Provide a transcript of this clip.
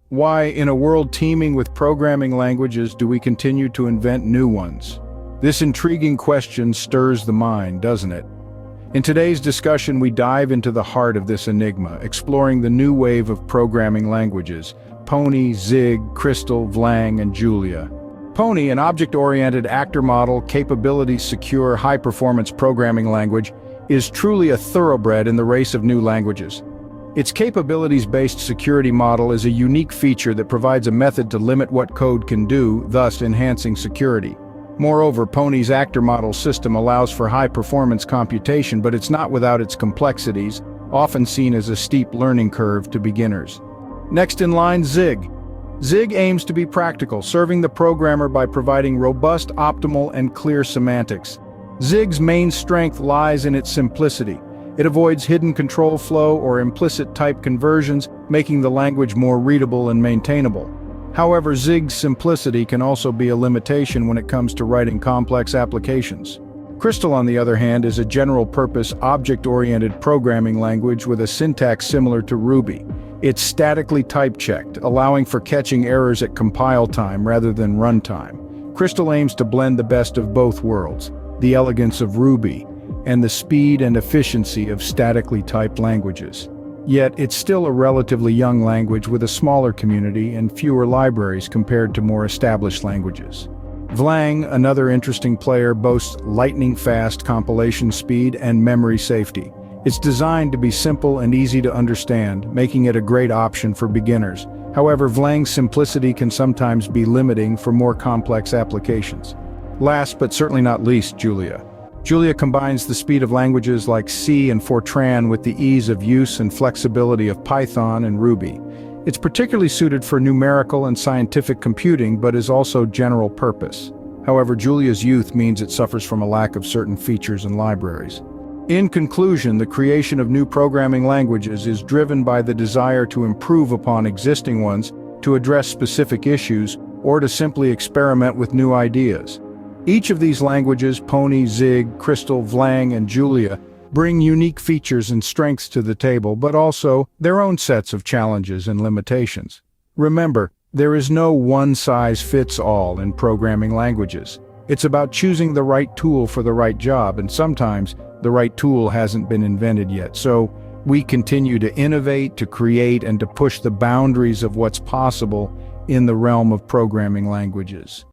Why, in a world teeming with programming languages, do we continue to invent new ones? This intriguing question stirs the mind, doesn't it? In today's discussion, we dive into the heart of this enigma, exploring the new wave of programming languages: Pony, Zig, Crystal, Vlang, and Julia. Pony, an object-oriented actor model, capability-secure, high-performance programming language, is truly a thoroughbred in the race of new languages. Its capabilities-based security model is a unique feature that provides a method to limit what code can do, thus enhancing security. Moreover, Pony's actor model system allows for high-performance computation, but it's not without its complexities, often seen as a steep learning curve to beginners. Next in line, Zig. Zig aims to be practical, serving the programmer by providing robust, optimal, and clear semantics. Zig's main strength lies in its simplicity. It avoids hidden control flow or implicit type conversions, making the language more readable and maintainable. However, Zig's simplicity can also be a limitation when it comes to writing complex applications. Crystal, on the other hand, is a general-purpose, object-oriented programming language with a syntax similar to Ruby. It's statically type-checked, allowing for catching errors at compile time rather than runtime. Crystal aims to blend the best of both worlds, the elegance of Ruby and the speed and efficiency of statically typed languages. Yet, it's still a relatively young language with a smaller community and fewer libraries compared to more established languages. Vlang, another interesting player, boasts lightning-fast compilation speed and memory safety. It's designed to be simple and easy to understand, making it a great option for beginners. However, Vlang's simplicity can sometimes be limiting for more complex applications. Last but certainly not least, Julia. Julia combines the speed of languages like C and Fortran with the ease of use and flexibility of Python and Ruby. It's particularly suited for numerical and scientific computing, but is also general purpose. However, Julia's youth means it suffers from a lack of certain features and libraries. In conclusion, the creation of new programming languages is driven by the desire to improve upon existing ones, to address specific issues, or to simply experiment with new ideas. Each of these languages, Pony, Zig, Crystal, Vlang, and Julia, bring unique features and strengths to the table, but also their own sets of challenges and limitations. Remember, there is no one-size-fits-all in programming languages. It's about choosing the right tool for the right job, and sometimes the right tool hasn't been invented yet. So we continue to innovate, to create, and to push the boundaries of what's possible in the realm of programming languages.